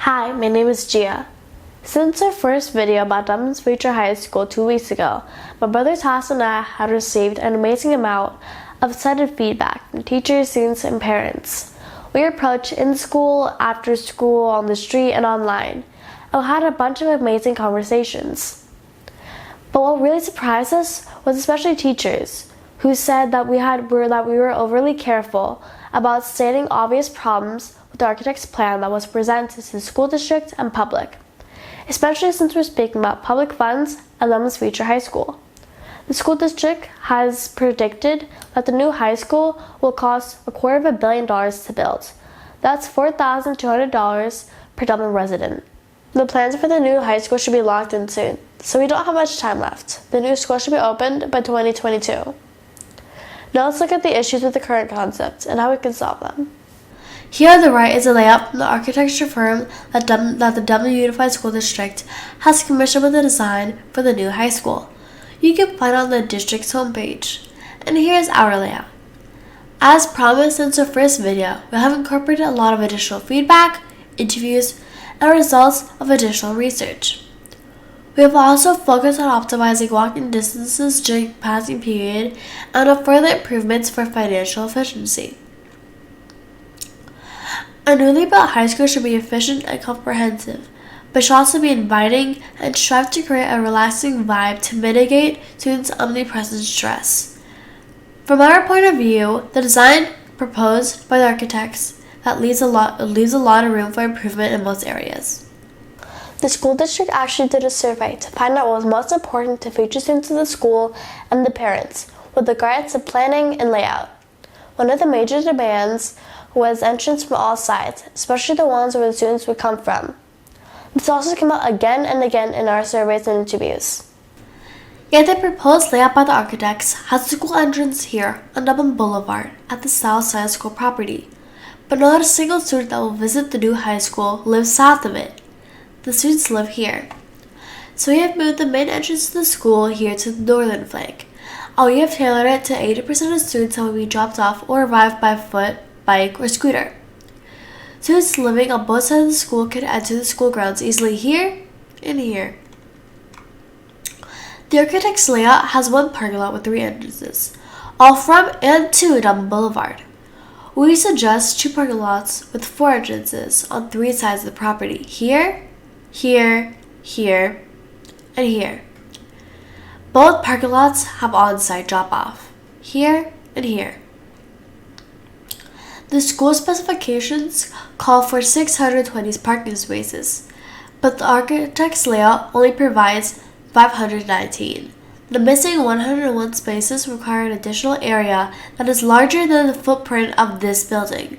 Hi, my name is Gia. Since our first video about Dublin's future high school 2 weeks ago, my brother Tass and I had received an amazing amount of excited feedback from teachers, students, and parents. We approached in school, after school, on the street, and online, and we had a bunch of amazing conversations. But what really surprised us was especially teachers, who said that we were overly careful about stating obvious problems with the architect's plan that was presented to the school district and public, especially since we're speaking about public funds and Dublin's future high school. The school district has predicted that the new high school will cost $250 million to build. That's $4,200 per Dublin resident. The plans for the new high school should be locked in soon, so we don't have much time left. The new school should be opened by 2022. Now let's look at the issues with the current concept and how we can solve them. Here on the right is a layout from the architecture firm that the Dublin Unified School District has commissioned with the design for the new high school. You can find it on the district's homepage. And here's our layout. As promised since our first video, we have incorporated a lot of additional feedback, interviews, and results of additional research. We have also focused on optimizing walking distances during the passing period and on further improvements for financial efficiency. A newly built high school should be efficient and comprehensive, but should also be inviting and strive to create a relaxing vibe to mitigate students' omnipresent stress. From our point of view, the design proposed by the architects leaves a lot of room for improvement in most areas. The school district actually did a survey to find out what was most important to future students of the school and the parents with regards to planning and layout. One of the major demands was entrance from all sides, especially the ones where the students would come from. This also came out again and again in our surveys and interviews. Yet the proposed layout by the architects has the school entrance here on Dublin Boulevard at the south side of school property, but not a single student that will visit the new high school lives south of it. The students live here. So we have moved the main entrance to the school here to the northern flank. We have tailored it to 80% of students that will be dropped off or arrive by foot, bike, or scooter. Students living on both sides of the school can enter the school grounds easily here and here. The architect's layout has one parking lot with 3 entrances, all from and to Dublin Boulevard. We suggest 2 parking lots with 4 entrances on 3 sides of the property, here, here, here, and here. Both parking lots have on-site drop-off, here and here. The school specifications call for 620 parking spaces, but the architect's layout only provides 519. The missing 101 spaces require an additional area that is larger than the footprint of this building.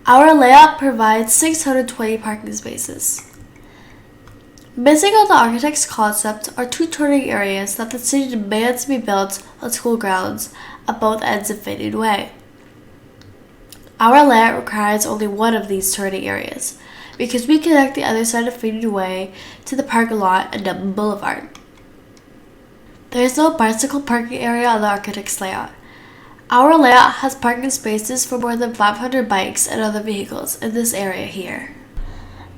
Our layout provides 620 parking spaces. Missing on the architect's concept are 2 turning areas that the city demands to be built on school grounds at both ends of Fading Way. Our layout requires only one of these turning areas because we connect the other side of Fading Way to the parking lot and Dublin Boulevard. There is no bicycle parking area on the architect's layout. Our layout has parking spaces for more than 500 bikes and other vehicles in this area here.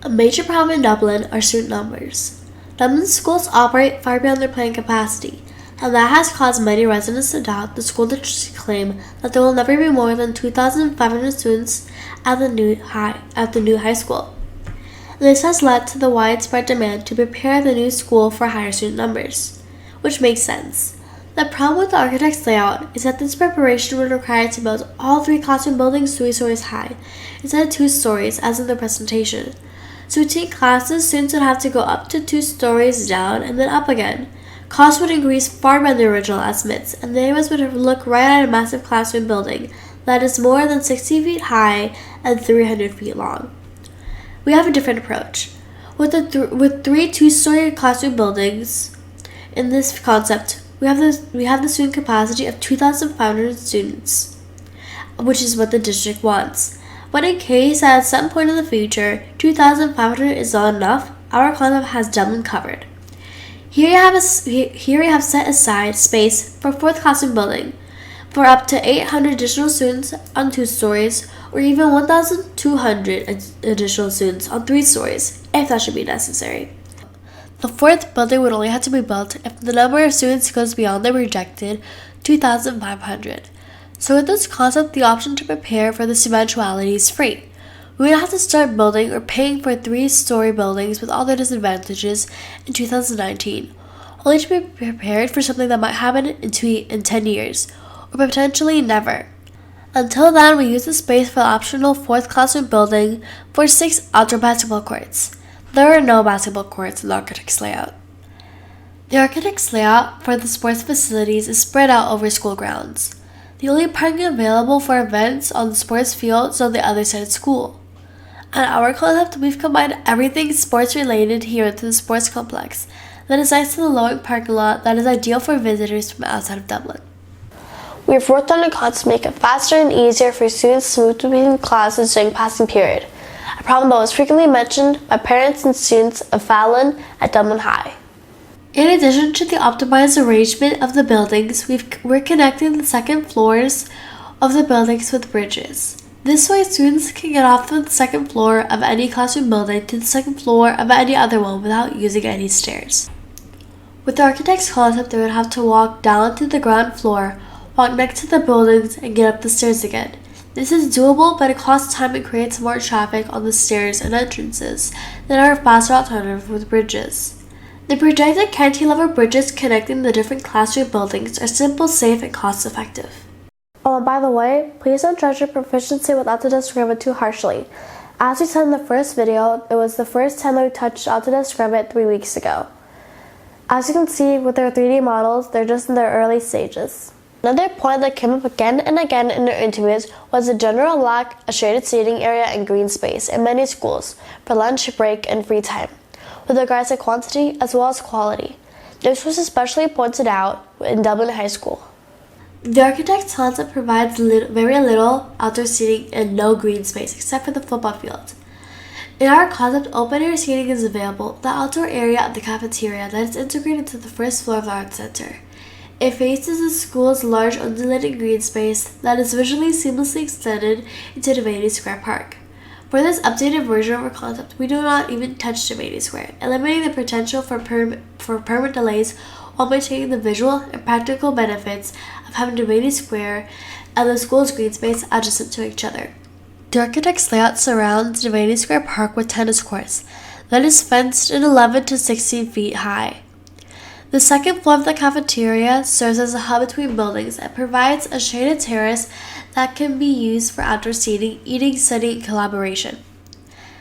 A major problem in Dublin are student numbers. Dublin schools operate far beyond their planned capacity, and that has caused many residents to doubt the school district's claim that there will never be more than 2,500 students at the new high school. This has led to the widespread demand to prepare the new school for higher student numbers, which makes sense. The problem with the architect's layout is that this preparation would require to build all 3 classroom buildings 3 stories high, instead of 2 stories as in the presentation. So to take classes, students would have to go up to 2 stories down and then up again. Costs would increase far beyond the original estimates, and the neighbors would look right at a massive classroom building that is more than 60 feet high and 300 feet long. We have a different approach. With 3 2-story classroom buildings in this concept, we have the student capacity of 2,500 students, which is what the district wants. But in case at some point in the future 2,500 is not enough, our concept has Dublin covered. Here you have set aside space for 4th classroom building for up to 800 additional students on 2 stories, or even 1,200 additional students on 3 stories, if that should be necessary. The fourth building would only have to be built if the number of students goes beyond the projected 2,500. So with this concept, the option to prepare for this eventuality is free. We would have to start building or paying for 3-story buildings with all their disadvantages in 2019, only to be prepared for something that might happen in 10 years, or potentially never. Until then, we use the space for the optional 4th classroom building for 6 outdoor basketball courts. There are no basketball courts in the architect's layout. The architect's layout for the sports facilities is spread out over school grounds. The only parking available for events on the sports field is on the other side of school. At our concept, we've combined everything sports related here into the sports complex that is next to the loading parking lot that is ideal for visitors from outside of Dublin. We have worked on a concept to make it faster and easier for students to move between classes during passing period, a problem that was frequently mentioned by parents and students of Fallon at Dublin High. In addition to the optimized arrangement of the buildings, we're connecting the second floors of the buildings with bridges. This way, students can get off the second floor of any classroom building to the second floor of any other one without using any stairs. With the architect's concept, they would have to walk down to the ground floor, walk next to the buildings, and get up the stairs again. This is doable, but it costs time and creates more traffic on the stairs and entrances than our faster alternative with bridges. The projected cantilever bridges connecting the different classroom buildings are simple, safe, and cost-effective. Oh, and by the way, please don't judge your proficiency with Autodesk Revit too harshly. As we said in the first video, it was the first time that we touched Autodesk Revit 3 weeks ago. As you can see with their 3D models, they're just in their early stages. Another point that came up again and again in their interviews was the general lack of shaded seating area and green space in many schools for lunch, break, and free time, with regards to quantity as well as quality. This was especially pointed out in Dublin High School. The architect's concept provides very little outdoor seating and no green space except for the football field. In our concept, open-air seating is available, the outdoor area of the cafeteria that is integrated to the first floor of the Arts Center. It faces the school's large undulating green space that is visually seamlessly extended into Devaney Square Park. For this updated version of our concept, we do not even touch Devaney Square, eliminating the potential for permanent delays while maintaining the visual and practical benefits of having Devaney Square and the school's green space adjacent to each other. The architect's layout surrounds Devaney Square Park with tennis courts that is fenced in 11 to 16 feet high. The second floor of the cafeteria serves as a hub between buildings and provides a shaded terrace that can be used for outdoor seating, eating, studying, and collaboration.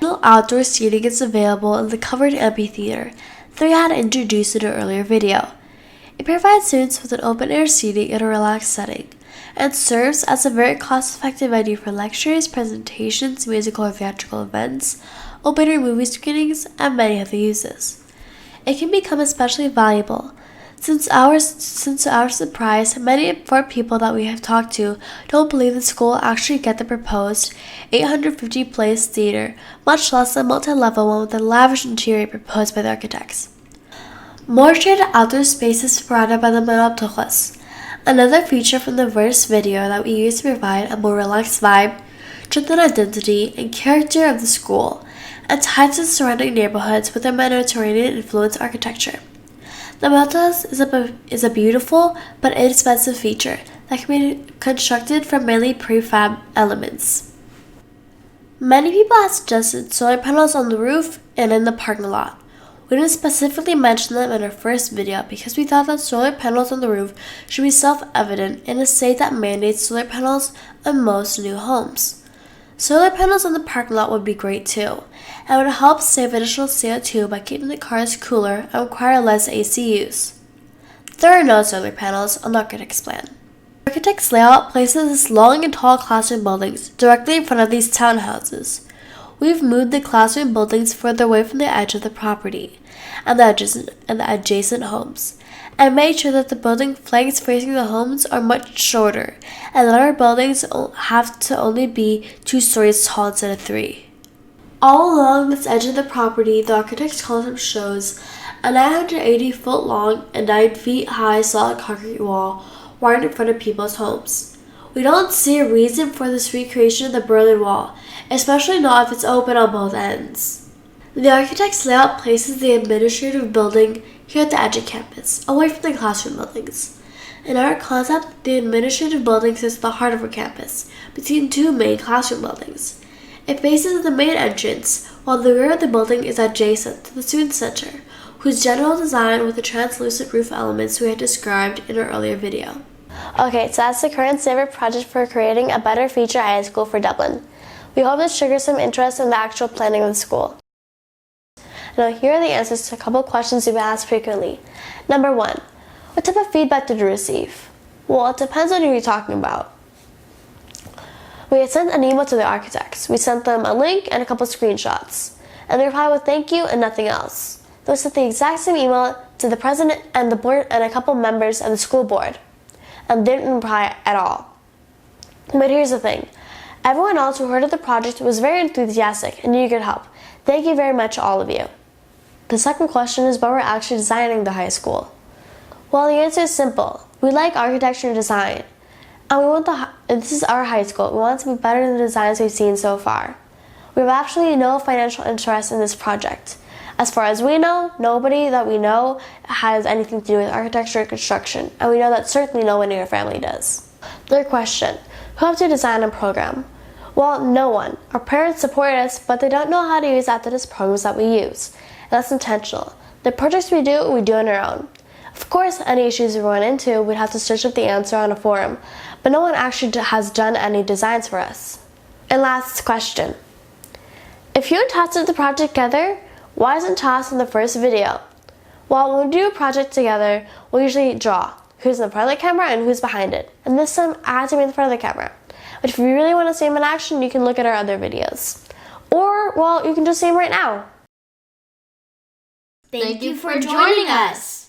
Outdoor seating is available in the covered amphitheater that we had introduced in an earlier video. It provides students with an open-air seating in a relaxed setting and serves as a very cost-effective venue for lectures, presentations, musical or theatrical events, open-air movie screenings, and many other uses. It can become especially valuable. Since our surprise, many important people that we have talked to don't believe the school will actually get the proposed 850-place theater, much less a multi-level one with a lavish interior proposed by the architects. More shaded outdoor space is provided by the Monoptochos, another feature from the first video that we use to provide a more relaxed vibe, strengthen identity and character of the school, and ties to the surrounding neighborhoods with their Mediterranean-influenced architecture. The Monoptochos is a beautiful but inexpensive feature that can be constructed from mainly prefab elements. Many people have suggested solar panels on the roof and in the parking lot. We didn't specifically mention them in our first video because we thought that solar panels on the roof should be self-evident in a state that mandates solar panels on most new homes. Solar panels on the parking lot would be great too, and would help save additional CO2 by keeping the cars cooler and require less AC use. There are no solar panels on the architect's plan. The architect's layout places its long and tall classroom buildings directly in front of these townhouses. We've moved the classroom buildings further away from the edge of the property and the adjacent homes, and made sure that the building flanks facing the homes are much shorter, and that our buildings have to only be 2 stories tall instead of 3. All along this edge of the property, the architect's concept shows a 980-foot long and 9 feet high solid concrete wall wired in front of people's homes. We don't see a reason for this recreation of the Berlin Wall, especially not if it's open on both ends. The architect's layout places the administrative building here at the edge of campus, away from the classroom buildings. In our concept, the administrative building sits at the heart of our campus, between two main classroom buildings. It faces the main entrance, while the rear of the building is adjacent to the Student Center, whose general design with the translucent roof elements we had described in our earlier video. Okay, so that's the current state of project for creating a better future high school for Dublin. We hope this triggers some interest in the actual planning of the school. Now here are the answers to a couple questions we've been asked frequently. Number 1, what type of feedback did you receive? Well, it depends on who you're talking about. We had sent an email to the architects. We sent them a link and a couple screenshots. And they replied with thank you and nothing else. They sent the exact same email to the president and the board and a couple members of the school board. And didn't reply at all. But here's the thing. Everyone else who heard of the project was very enthusiastic and needed help. Thank you very much, all of you. The second question is why we're actually designing the high school. Well, the answer is simple. We like architecture and design. And we want this is our high school. We want it to be better than the designs we've seen so far. We have absolutely no financial interest in this project. As far as we know, nobody that we know has anything to do with architecture or construction, and we know that certainly no one in your family does. Third question, who helped you design and program? Well, no one. Our parents support us, but they don't know how to use Autodesk programs that we use. And that's intentional. The projects we do on our own. Of course, any issues we run into, we'd have to search up the answer on a forum, but no one actually has done any designs for us. And last question, if you and Toss did the project together, why isn't Toss in the first video? Well, when we do a project together, we'll usually draw who's in front of the camera and who's behind it. And this time, I had to be in front of the camera. But if you really want to see him in action, you can look at our other videos. Or, well, you can just see him right now. Thank you for joining us.